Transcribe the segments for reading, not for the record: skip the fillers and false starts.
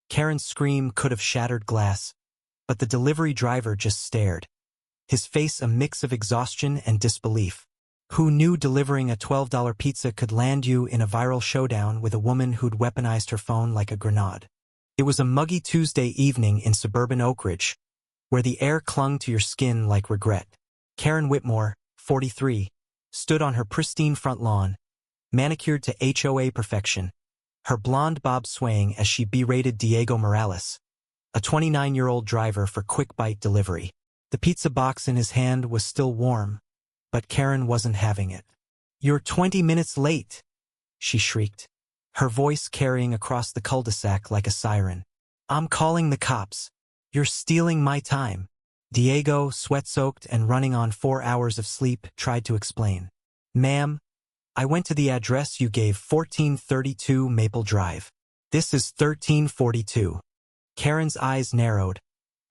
Karen's scream could have shattered glass, but the delivery driver just stared, his face a mix of exhaustion and disbelief. Who knew delivering a $12 pizza could land you in a viral showdown with a woman who'd weaponized her phone like a grenade? It was a muggy Tuesday evening in suburban Oak Ridge, where the air clung to your skin like regret. Karen Whitmore, 43, stood on her pristine front lawn, manicured to HOA perfection, her blonde bob swaying as she berated Diego Morales, a 29-year-old driver for Quick Bite delivery. The pizza box in his hand was still warm, but Karen wasn't having it. "You're 20 minutes late," she shrieked, her voice carrying across the cul-de-sac like a siren. "I'm calling the cops. You're stealing my time." Diego, sweat-soaked and running on 4 hours of sleep, tried to explain. "Ma'am, I went to the address you gave, 1432 Maple Drive. This is 1342. Karen's eyes narrowed,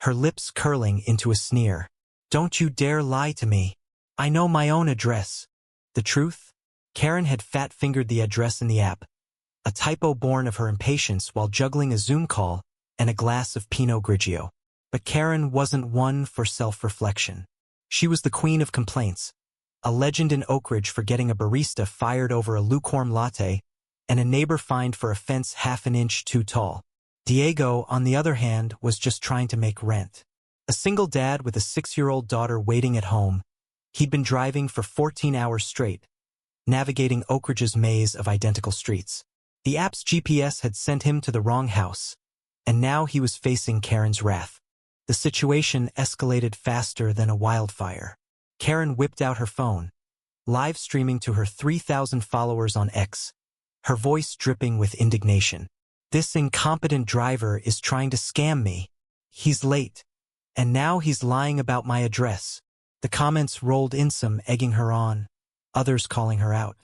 her lips curling into a sneer. "Don't you dare lie to me. I know my own address." The truth? Karen had fat-fingered the address in the app, a typo born of her impatience while juggling a Zoom call and a glass of Pinot Grigio. But Karen wasn't one for self-reflection. She was the queen of complaints, a legend in Oak Ridge for getting a barista fired over a lukewarm latte and a neighbor fined for a fence half an inch too tall. Diego, on the other hand, was just trying to make rent. A single dad with a 6-year-old daughter waiting at home, he'd been driving for 14 hours straight, navigating Oak Ridge's maze of identical streets. The app's GPS had sent him to the wrong house, and now he was facing Karen's wrath. The situation escalated faster than a wildfire. Karen whipped out her phone, live streaming to her 3,000 followers on X, her voice dripping with indignation. "This incompetent driver is trying to scam me. He's late. And now he's lying about my address." The comments rolled in, some egging her on, others calling her out.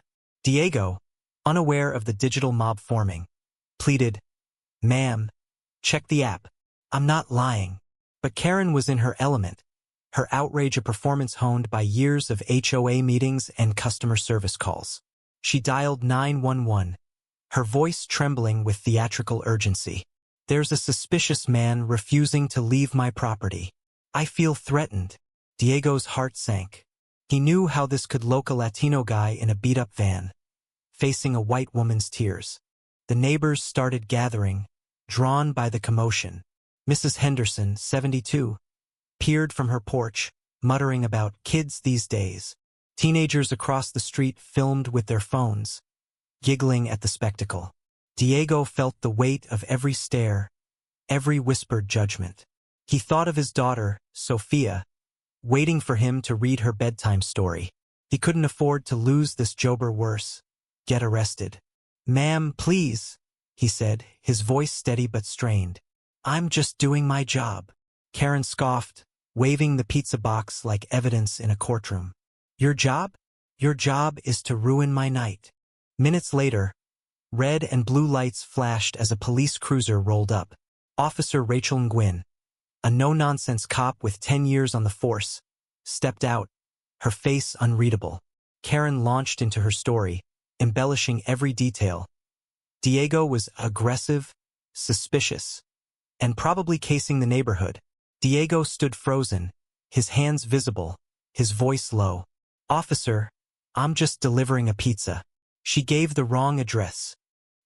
Diego, unaware of the digital mob forming, pleaded, "Ma'am, check the app. I'm not lying." But Karen was in her element, her outrage a performance honed by years of HOA meetings and customer service calls. She dialed 911, her voice trembling with theatrical urgency. "There's a suspicious man refusing to leave my property. I feel threatened." Diego's heart sank. He knew how this could look: a Latino guy in a beat-up van, facing a white woman's tears. The neighbors started gathering, drawn by the commotion. Mrs. Henderson, 72, peered from her porch, muttering about kids these days. Teenagers across the street filmed with their phones, giggling at the spectacle. Diego felt the weight of every stare, every whispered judgment. He thought of his daughter, Sophia, waiting for him to read her bedtime story. He couldn't afford to lose this job or worse, get arrested. "Ma'am, please," he said, his voice steady but strained. "I'm just doing my job." Karen scoffed, waving the pizza box like evidence in a courtroom. "Your job? Your job is to ruin my night." Minutes later, red and blue lights flashed as a police cruiser rolled up. Officer Rachel Nguyen, a no-nonsense cop with 10 years on the force, stepped out, her face unreadable. Karen launched into her story, embellishing every detail. Diego was aggressive, suspicious, and probably casing the neighborhood. Diego stood frozen, his hands visible, his voice low. "Officer, I'm just delivering a pizza." She gave the wrong address.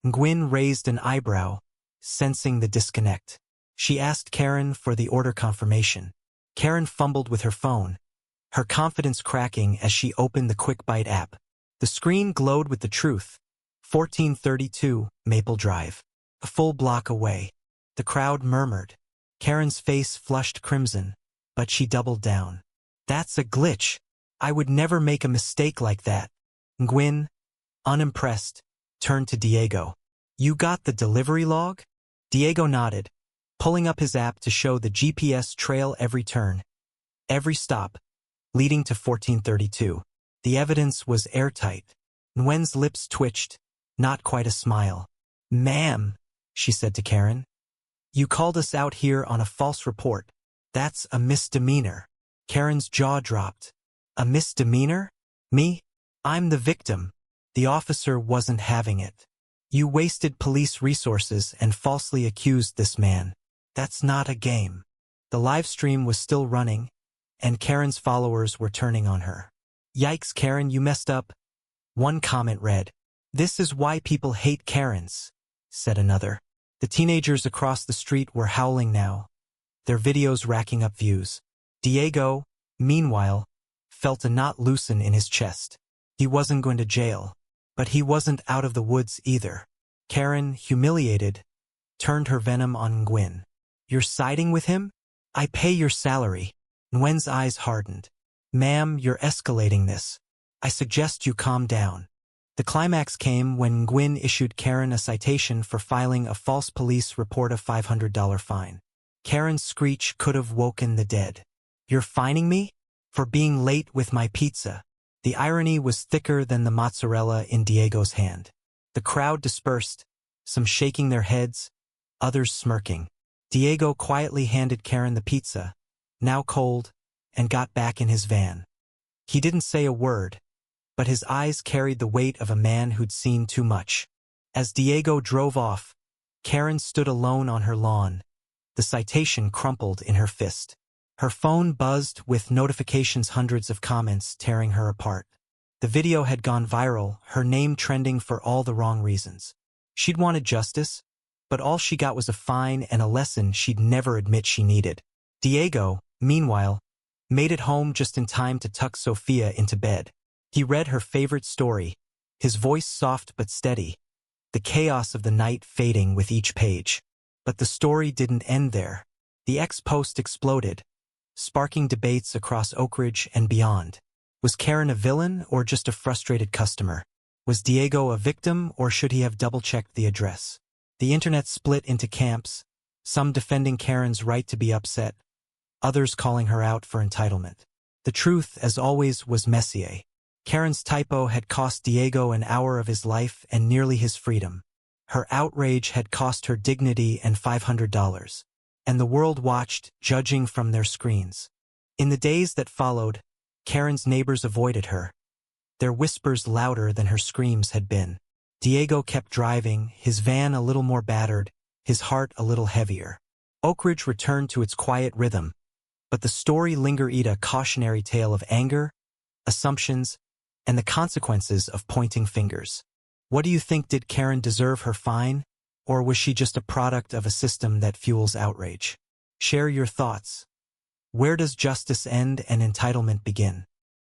Nguyen raised an eyebrow, sensing the disconnect. She asked Karen for the order confirmation. Karen fumbled with her phone, her confidence cracking as she opened the Quick Bite app. The screen glowed with the truth. 1432 Maple Drive. A full block away. The crowd murmured. Karen's face flushed crimson, but she doubled down. "That's a glitch. I would never make a mistake like that." Nguyen, unimpressed, turned to Diego. "You got the delivery log?" Diego nodded, pulling up his app to show the GPS trail every turn, every stop, leading to 1432. The evidence was airtight. Nguyen's lips twitched, not quite a smile. "Ma'am," she said to Karen, "you called us out here on a false report. That's a misdemeanor." Karen's jaw dropped. "A misdemeanor? Me? I'm the victim." The officer wasn't having it. You wasted police resources and falsely accused this man. That's not a game. The live stream was still running, and Karen's followers were turning on her. Yikes, Karen, you messed up. One comment read, "This is why people hate Karens," said another. The teenagers across the street were howling now, their videos racking up views. Diego, meanwhile, felt a knot loosen in his chest. He wasn't going to jail, but he wasn't out of the woods either. Karen, humiliated, turned her venom on Nguyen. "You're siding with him? I pay your salary." Nguyen's eyes hardened. "Ma'am, you're escalating this. I suggest you calm down." The climax came when Nguyen issued Karen a citation for filing a false police report, a $500 fine. Karen's screech could have woken the dead. "You're fining me? For being late with my pizza." The irony was thicker than the mozzarella in Diego's hand. The crowd dispersed, some shaking their heads, others smirking. Diego quietly handed Karen the pizza, now cold, and got back in his van. He didn't say a word, but his eyes carried the weight of a man who'd seen too much. As Diego drove off, Karen stood alone on her lawn, the citation crumpled in her fist. Her phone buzzed with notifications, hundreds of comments tearing her apart. The video had gone viral, her name trending for all the wrong reasons. She'd wanted justice, but all she got was a fine and a lesson she'd never admit she needed. Diego, meanwhile, made it home just in time to tuck Sophia into bed. He read her favorite story, his voice soft but steady, the chaos of the night fading with each page. But the story didn't end there. The ex-post exploded, sparking debates across Oak Ridge and beyond. Was Karen a villain or just a frustrated customer? Was Diego a victim or should he have double-checked the address? The internet split into camps, some defending Karen's right to be upset, others calling her out for entitlement. The truth, as always, was messier. Karen's typo had cost Diego an hour of his life and nearly his freedom. Her outrage had cost her dignity and $500. And the world watched, judging from their screens. In the days that followed, Karen's neighbors avoided her, their whispers louder than her screams had been. Diego kept driving, his van a little more battered, his heart a little heavier. Oak Ridge returned to its quiet rhythm, but the story lingered, a cautionary tale of anger, assumptions, and the consequences of pointing fingers. What do you think? Did Karen deserve her fine, or was she just a product of a system that fuels outrage? Share your thoughts. Where does justice end and entitlement begin?